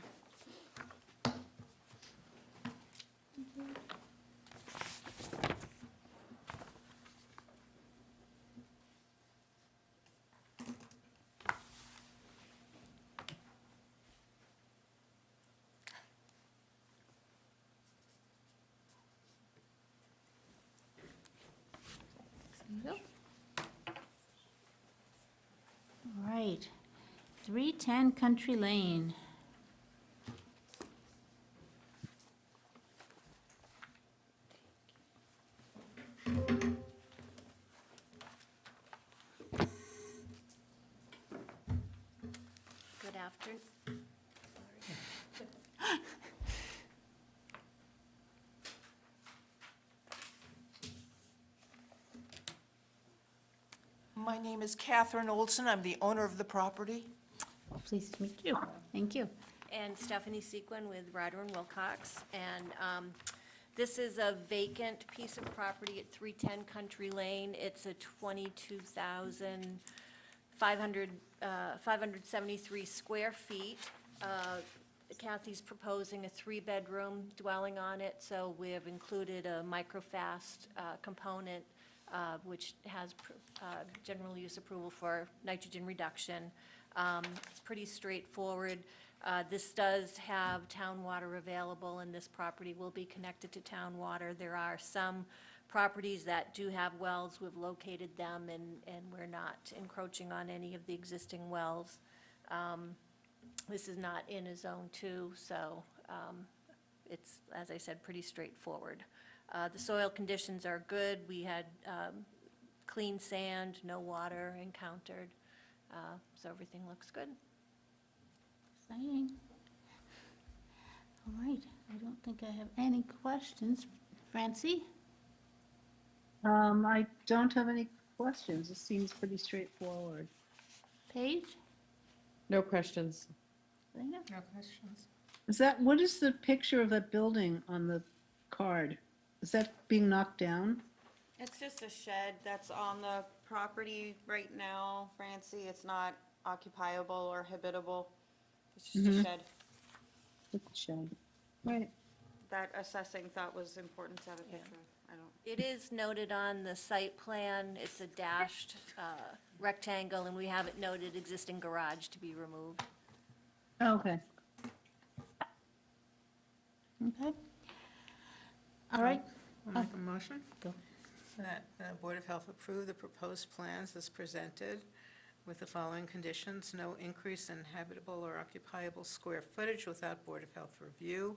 Speaker 1: There you go. All right. 310 Country Lane.
Speaker 7: Good afternoon.
Speaker 11: My name is KATHRYN Olsen. I'm the owner of the property.
Speaker 1: Pleased to meet you. Thank you.
Speaker 7: And Stephanie Sequin with Ryder and Wilcox. And this is a vacant piece of property at 310 Country Lane. It's a 22,573 square feet. Kathy's proposing a 3-bedroom dwelling on it, so we have included a microfast component, which has general use approval for nitrogen reduction. It's pretty straightforward. This does have town water available, and this property will be connected to town water. There are some properties that do have wells. We've located them, and we're not encroaching on any of the existing wells. This is not in a Zone 2, so it's, as I said, pretty straightforward. The soil conditions are good. We had clean sand, no water encountered, so everything looks good.
Speaker 1: Exciting. All right, I don't think I have any questions. Francie?
Speaker 4: I don't have any questions. It seems pretty straightforward.
Speaker 1: Paige?
Speaker 6: No questions.
Speaker 1: Dana?
Speaker 5: No questions.
Speaker 4: What is the picture of that building on the card? Is that being knocked down?
Speaker 2: It's just a shed that's on the property right now, Francie. It's not occupiable or habitable. It's just a shed
Speaker 4: Look at the shed. Right.
Speaker 2: that assessing thought was important to have a picture of. I don't.
Speaker 7: It is noted on the site plan. It's a dashed rectangle, and we have it noted existing garage to be removed.
Speaker 4: Okay.
Speaker 1: Okay. All right.
Speaker 5: I'll make a motion that the Board of Health approve the proposed plans as presented with the following conditions: no increase in habitable or occupiable square footage without Board of Health review.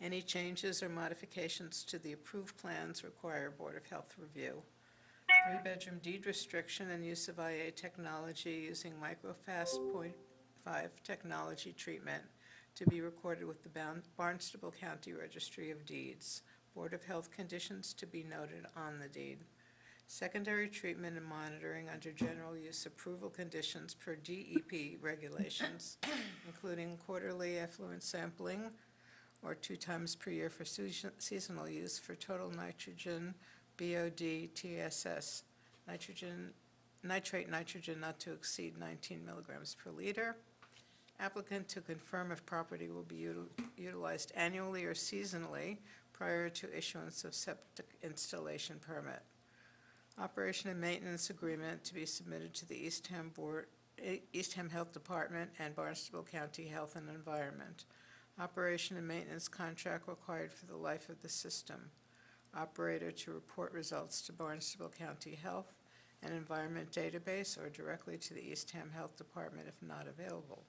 Speaker 5: Any changes or modifications to the approved plans require Board of Health review. 3-bedroom deed restriction and use of IA technology using microfast 0.5 technology treatment to be recorded with the Barnstable County Registry of Deeds. Board of Health conditions to be noted on the deed. Secondary treatment and monitoring under general use approval conditions per DEP regulations, including quarterly effluent sampling or 2 times per year for seasonal use for total nitrogen, BOD, TSS, nitrate nitrogen not to exceed 19 milligrams per liter. Applicant to confirm if property will be utilized annually or seasonally prior to issuance of septic installation permit. Operation and maintenance agreement to be submitted to the Eastham Health Department and Barnstable County Health and Environment. Operation and maintenance contract required for the life of the system. Operator to report results to Barnstable County Health and Environment Database or directly to the Eastham Health Department if not available.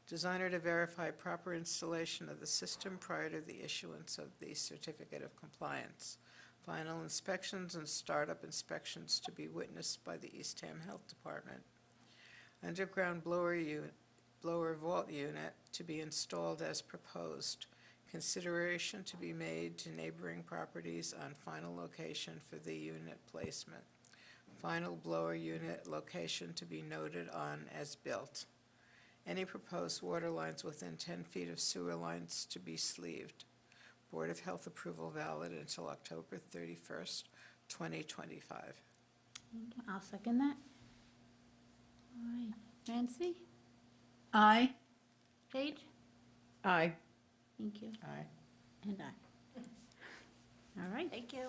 Speaker 5: Designer to verify proper installation of the system prior to the issuance of the Certificate of Compliance. Final inspections and startup inspections to be witnessed by the Eastham Health Department. Underground blower vault unit to be installed as proposed. Consideration to be made to neighboring properties on final location for the unit placement. Final blower unit location to be noted on as built. Any proposed water lines within 10 feet of sewer lines to be sleeved. Board of Health approval valid until October 31st, 2025.
Speaker 1: I'll second that. All right. Nancy?
Speaker 4: Aye.
Speaker 1: Paige?
Speaker 6: Aye.
Speaker 1: Thank you.
Speaker 5: Aye.
Speaker 1: And I. All right.
Speaker 7: Thank you.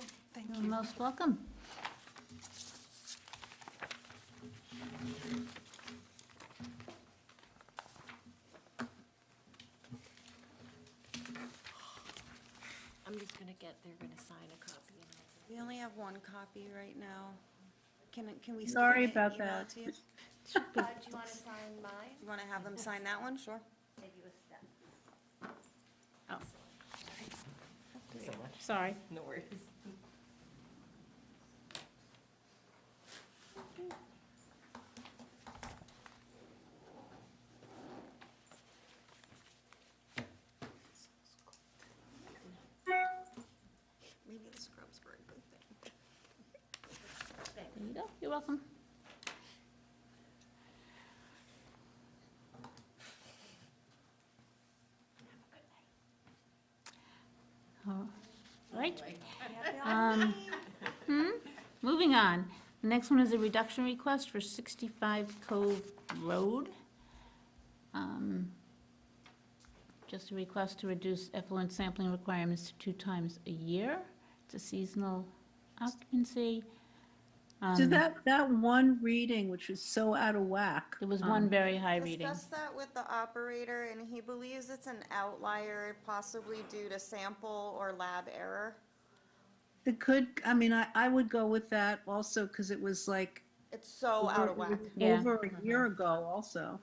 Speaker 1: You're most welcome.
Speaker 7: I'm just gonna they're gonna sign a copy.
Speaker 2: We only have one copy right now. Can we?
Speaker 4: Sorry
Speaker 2: scan it,
Speaker 4: about
Speaker 2: email
Speaker 4: that.
Speaker 2: it to you?
Speaker 7: Do you wanna sign mine?
Speaker 2: You want to have them sign that one? Sure.
Speaker 7: Save you a step.
Speaker 1: Sorry.
Speaker 9: No worries.
Speaker 2: Maybe the scrubs were a good thing.
Speaker 1: There you go. You're welcome. right.
Speaker 7: Happy Halloween.
Speaker 1: Moving on. The next one is a reduction request for 65 Cove Road. Just a request to reduce effluent sampling requirements to 2 times a year. It's a seasonal occupancy.
Speaker 4: So that one reading, which was so out of whack.
Speaker 1: There was one very high reading.
Speaker 2: Discussed that with the operator, and he believes it's an outlier, possibly due to sample or lab error.
Speaker 4: It could, I mean, I would go with that also because it was like
Speaker 2: It's so out of whack.
Speaker 1: Yeah.
Speaker 4: over a year ago also.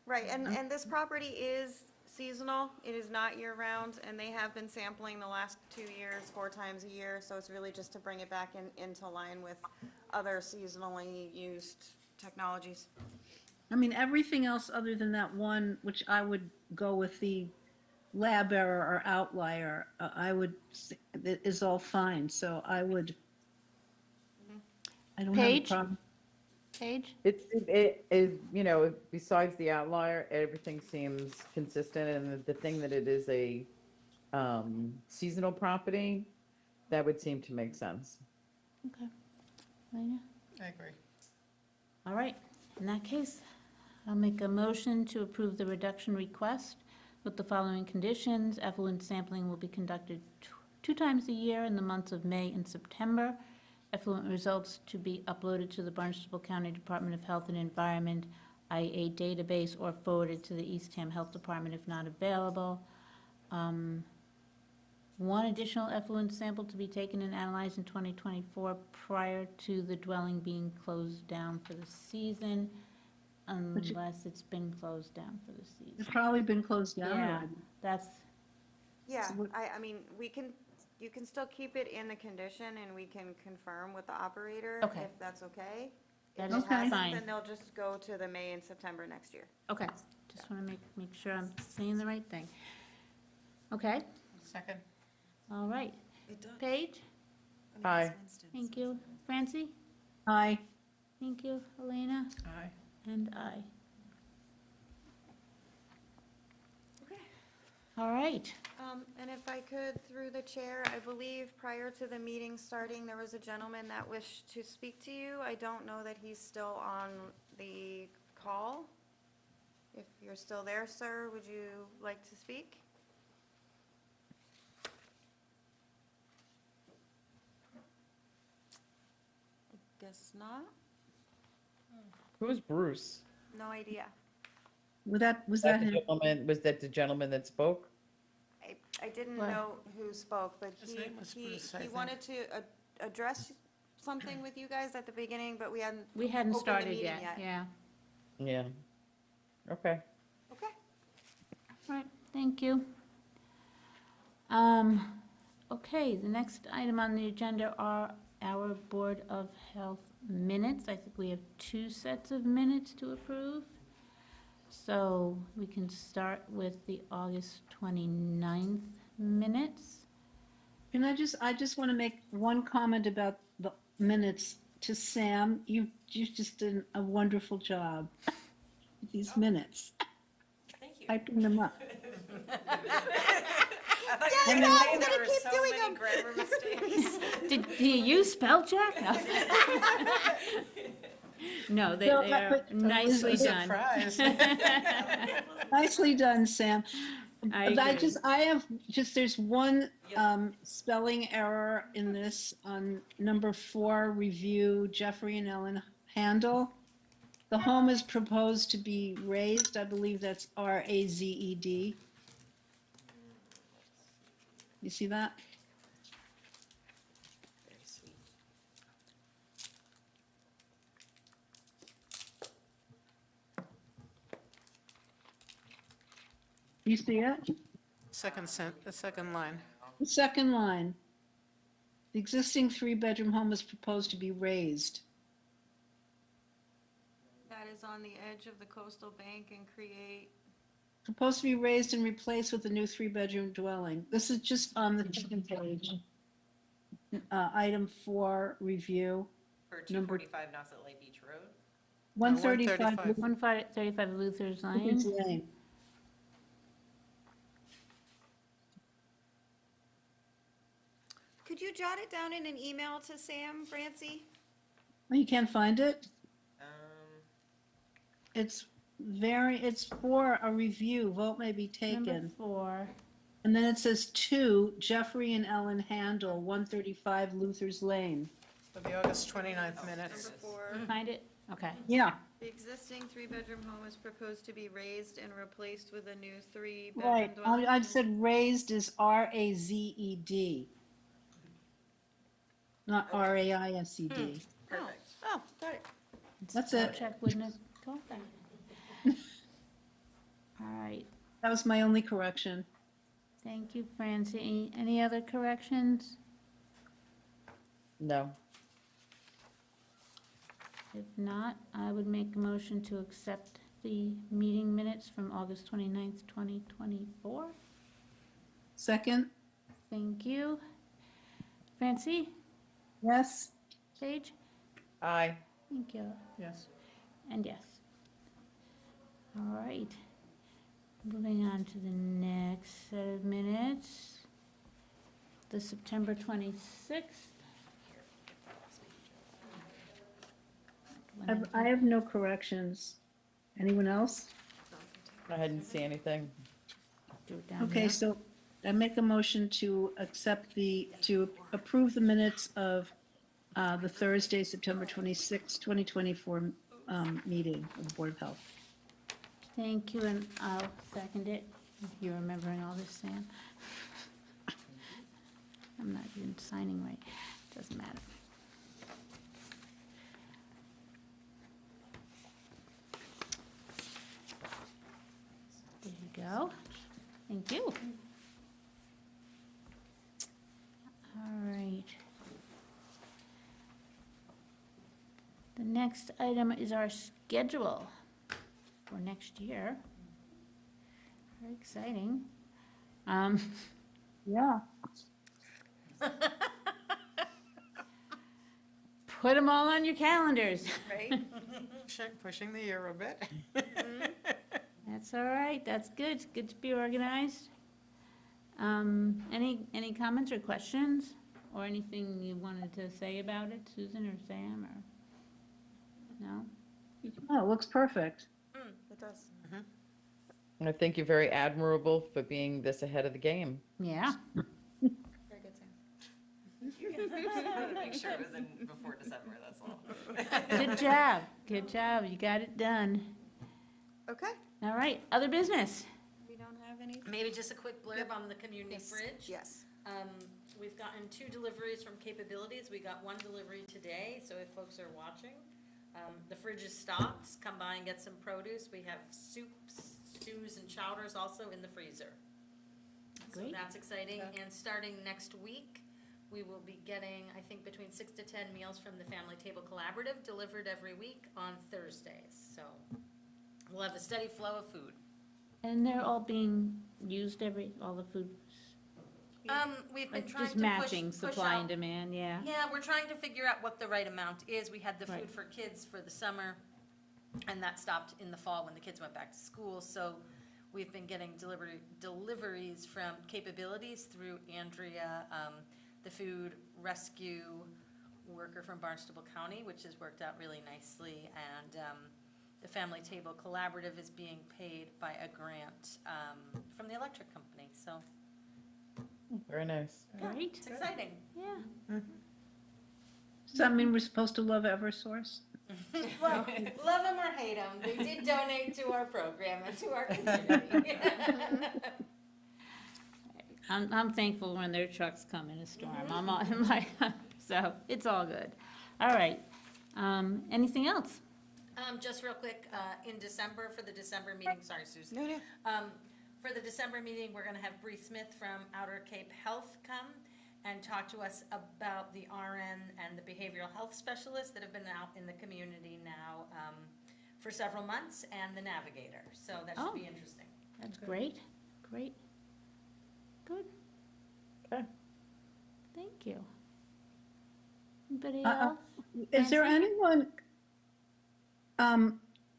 Speaker 2: Right, and this property is seasonal, it is not year-round, and they have been sampling the last 2 years, 4 times a year, so it's really just to bring it back into line with other seasonally used technologies.
Speaker 4: I mean, everything else other than that one, which I would go with the lab error or outlier, it is all fine, so I would. I don't have a
Speaker 1: Paige?
Speaker 4: problem.
Speaker 1: Paige?
Speaker 6: It is, you know, besides the outlier, everything seems consistent, and the thing that it is a seasonal property, that would seem to make sense.
Speaker 1: Okay. Elena?
Speaker 5: I agree.
Speaker 1: All right. In that case, I'll make a motion to approve the reduction request with the following conditions. Effluent sampling will be conducted 2 times a year in the months of May and September. Effluent results to be uploaded to the Barnstable County Department of Health and Environment IA database or forwarded to the Eastham Health Department if not available. 1 additional effluent sample to be taken and analyzed in 2024 prior to the dwelling being closed down for the season, unless it's been closed down for the
Speaker 4: It's
Speaker 1: season.
Speaker 4: probably been closed down
Speaker 1: Yeah,
Speaker 4: already.
Speaker 1: that's,
Speaker 2: Yeah,
Speaker 4: So what-
Speaker 2: I mean, you can still keep it in the condition, and we can confirm with the operator
Speaker 1: Okay.
Speaker 2: if that's okay.
Speaker 1: That
Speaker 2: If
Speaker 1: is
Speaker 2: it hasn't,
Speaker 1: fine.
Speaker 2: then they'll just go to the May and September next year.
Speaker 1: okay, just want to make sure I'm saying the right thing. Okay,
Speaker 5: Second.
Speaker 1: all right. Paige?
Speaker 6: Aye.
Speaker 1: Thank you. Francie?
Speaker 4: Aye.
Speaker 1: Thank you. Elena?
Speaker 5: Aye.
Speaker 1: And I. All right.
Speaker 2: And if I could, through the chair, I believe prior to the meeting starting, there was a gentleman that wished to speak to you. I don't know that he's still on the call. If you're still there, sir, would you like to speak? I guess not.
Speaker 6: Who's Bruce?
Speaker 2: No idea.
Speaker 4: Was that
Speaker 6: Was that the gentleman that spoke?
Speaker 2: I didn't
Speaker 1: What?
Speaker 2: know who spoke, but
Speaker 5: His name was Bruce, I
Speaker 2: he
Speaker 5: think.
Speaker 2: wanted to address something with you guys at the beginning, but we hadn't
Speaker 1: We hadn't
Speaker 2: opened the
Speaker 1: started
Speaker 2: meeting
Speaker 1: yet, yeah.
Speaker 6: Yeah. Okay.
Speaker 2: Okay.
Speaker 1: All right, thank you. Okay, the next item on the agenda are our Board of Health minutes. I think we have 2 sets of minutes to approve. So we can start with the August 29th minutes.
Speaker 4: Can I just want to make one comment about the minutes to Sam. You just did a wonderful job with these minutes.
Speaker 11: Thank you.
Speaker 4: Typing them up.
Speaker 11: I
Speaker 2: I'm
Speaker 11: thought
Speaker 2: gonna
Speaker 11: there were
Speaker 2: keep
Speaker 11: so
Speaker 2: doing
Speaker 11: many
Speaker 2: them.
Speaker 11: grammar mistakes.
Speaker 1: Do you use spell check? No, they
Speaker 4: No,
Speaker 1: are
Speaker 4: but-
Speaker 1: nicely done.
Speaker 5: Surprise.
Speaker 4: Nicely done, Sam.
Speaker 1: I
Speaker 4: But
Speaker 1: agree.
Speaker 4: there's one spelling error in this on number 4, review Jeffrey and Ellen Handel. The home is proposed to be raised. I believe that's RAZED. You see that?
Speaker 11: Very sweet.
Speaker 4: You see it?
Speaker 5: The second line.
Speaker 4: The second line. The existing 3-bedroom home is proposed to be raised.
Speaker 2: That is on the edge of the coastal bank and create,
Speaker 4: Proposed to be raised and replaced with a new 3-bedroom dwelling. This is just on the chicken page. Item 4, review.
Speaker 11: For
Speaker 4: Number-
Speaker 11: 245 Nauset Lake Beach Road.
Speaker 4: 135
Speaker 2: 135.
Speaker 1: 135 Luther's
Speaker 4: Luther's
Speaker 1: Lane.
Speaker 4: Lane.
Speaker 2: jot it down in an email to Sam, Francie?
Speaker 4: Oh, you can't find it?
Speaker 11: Um,
Speaker 4: It's it's for a review, vote may be
Speaker 1: Number
Speaker 4: taken.
Speaker 1: 4.
Speaker 4: And then it says 2, Jeffrey and Ellen Handel, 135 Luther's Lane.
Speaker 5: For the August 29th minutes.
Speaker 2: Number 4.
Speaker 1: Find it? Okay.
Speaker 4: Yeah,
Speaker 2: The existing 3-bedroom home is proposed to be raised and replaced with a new 3-bedroom
Speaker 4: right.
Speaker 2: dwelling.
Speaker 4: I said raised is RAZED, not RAISED.
Speaker 11: perfect.
Speaker 2: Oh, got it.
Speaker 4: That's it.
Speaker 1: Check wouldn't have got that. All right.
Speaker 4: That was my only correction.
Speaker 1: Thank you, Francie. Any other corrections?
Speaker 6: No.
Speaker 1: If not, I would make a motion to accept the meeting minutes from August 29th, 2024.
Speaker 4: Second?
Speaker 1: Thank you. Francie?
Speaker 4: Yes?
Speaker 1: Paige?
Speaker 6: Aye.
Speaker 1: Thank you.
Speaker 5: Yes.
Speaker 1: And yes. All right. Moving on to the next set of minutes. The September 26th.
Speaker 4: I have no corrections. Anyone else?
Speaker 6: I didn't see anything.
Speaker 1: Do it down
Speaker 4: Okay,
Speaker 1: here.
Speaker 4: so I make a motion to to approve the minutes of the Thursday, September 26, 2024 meeting of the Board of Health.
Speaker 1: Thank you, and I'll second it. If you're remembering all this, Sam. I'm not even signing right. Doesn't matter. There you go. Thank you. All right. The next item is our schedule for next year. Very exciting.
Speaker 4: Yeah.
Speaker 1: Put them all on your calendars.
Speaker 11: Right?
Speaker 5: Pushing the year a bit.
Speaker 1: That's all right, that's good, it's good to be organized. Any comments or questions, or anything you wanted to say about it, Susan or Sam, or, no?
Speaker 4: Oh, it looks perfect.
Speaker 11: It does.
Speaker 6: And I think you're very admirable for being this ahead of the game.
Speaker 1: Yeah,
Speaker 11: Very good, Sam. Make sure it was in before December, that's all.
Speaker 1: good job, you got it done.
Speaker 2: Okay.
Speaker 1: All right, other business?
Speaker 2: We don't have any?
Speaker 11: Maybe just a quick blurb on the community
Speaker 2: Yes.
Speaker 11: fridge.
Speaker 2: Yes.
Speaker 11: We've gotten 2 deliveries from Capabilities. We got 1 delivery today, so if folks are watching, the fridge is stocked. Come by and get some produce. We have soups, stews, and chowders also in the freezer. So
Speaker 1: Great.
Speaker 11: that's exciting. And starting next week, we will be getting, I think, between 6 to 10 meals from the Family Table Collaborative delivered every week on Thursdays. So we'll have a steady flow of food.
Speaker 1: And they're all being used all the food,
Speaker 11: We've been
Speaker 1: like
Speaker 11: trying
Speaker 1: just
Speaker 11: to
Speaker 1: matching
Speaker 11: push
Speaker 1: supply
Speaker 11: out.
Speaker 1: and demand, yeah.
Speaker 11: Yeah, we're trying to figure out what the right amount is. We had the
Speaker 1: Right.
Speaker 11: food for kids for the summer, and that stopped in the fall when the kids went back to school. So we've been getting deliveries from Capabilities through Andrea, the food rescue worker from Barnstable County, which has worked out really nicely. And the Family Table Collaborative is being paid by a grant from the electric company. So
Speaker 6: Very nice.
Speaker 11: yeah,
Speaker 1: Great.
Speaker 11: it's exciting.
Speaker 1: Yeah.
Speaker 4: Does that mean we're supposed to love Eversource?
Speaker 11: Well, love them or hate them, they did donate to our program and to our community.
Speaker 1: I'm thankful when their trucks come in a storm. I'm like, so it's all good. All right. Anything else?
Speaker 11: Just real quick, in December, for the December meeting, sorry, Susan.
Speaker 2: No.
Speaker 11: For the December meeting, we're gonna have Bree Smith from Outer Cape Health come and talk to us about the RN and the behavioral health specialists that have been out in the community now for several months, and the navigator, so that should be interesting.
Speaker 1: That's great, great. Good.
Speaker 6: Okay.
Speaker 1: Thank you. Anybody
Speaker 4: Uh,
Speaker 1: else?
Speaker 4: Is there
Speaker 1: Nancy?
Speaker 4: anyone,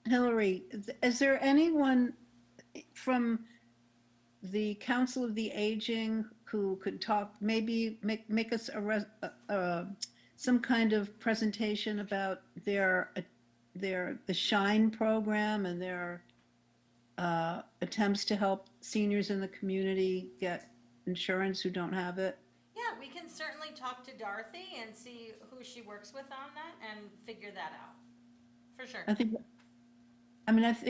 Speaker 4: Hillary, is there anyone from the Council of the Aging who could talk, maybe make us some kind of presentation about the SHINE program and their attempts to help seniors in the community get insurance who don't have it.
Speaker 11: Yeah, we can certainly talk to Dorothy and see who she works with on that and figure that out, for sure.
Speaker 4: I think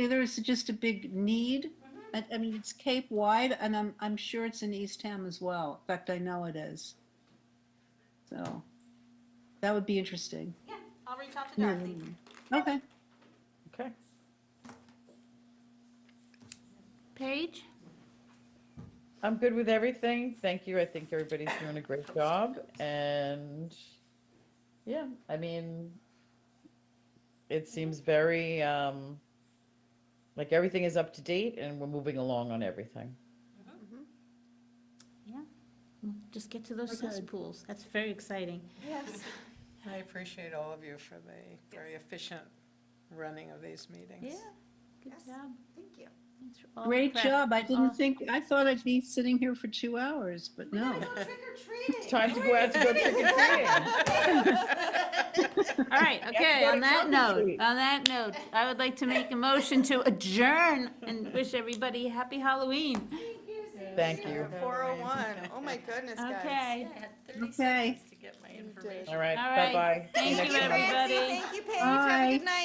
Speaker 4: there's just a big need. I mean, it's Cape wide, and I'm sure it's in Eastham as well. In fact, I know it is. So that would be interesting.
Speaker 11: Yeah, I'll reach out to Dorothy.
Speaker 4: Okay.
Speaker 6: Okay.
Speaker 1: Paige?
Speaker 6: I'm good with everything. Thank you. I think everybody's doing a great job. And yeah, I mean, it seems very, like everything is up to date and we're moving along on everything.
Speaker 1: Yeah. We'll just get to those cesspools. That's very exciting.
Speaker 11: Yes.
Speaker 5: I appreciate all of you for the very efficient running of these meetings.
Speaker 1: Yeah. Good
Speaker 2: Yes.
Speaker 1: job.
Speaker 2: Thank you.
Speaker 1: Thanks for all the
Speaker 4: Great
Speaker 1: prep.
Speaker 4: job. I
Speaker 1: Oh.
Speaker 4: didn't think, I thought I'd be sitting here for 2 hours, but no.
Speaker 11: Go trick or treating.
Speaker 6: It's time to go out to go trick or treating.
Speaker 1: All right, okay,
Speaker 6: go
Speaker 1: on
Speaker 6: to
Speaker 1: that
Speaker 6: Trunk or
Speaker 1: note,
Speaker 6: Treat.
Speaker 1: I would like to make a motion to adjourn and wish everybody a happy Halloween.
Speaker 6: Thank you.
Speaker 5: 4:01. Oh, my goodness, guys.
Speaker 1: Okay,
Speaker 11: I had 30
Speaker 4: Okay.
Speaker 11: seconds to get my information.
Speaker 6: All right,
Speaker 1: all right.
Speaker 6: bye-bye. See
Speaker 1: Thank
Speaker 6: next
Speaker 1: you,
Speaker 6: time.
Speaker 1: everybody.
Speaker 2: Thank you, Paige. Have
Speaker 4: Bye.
Speaker 2: a good night.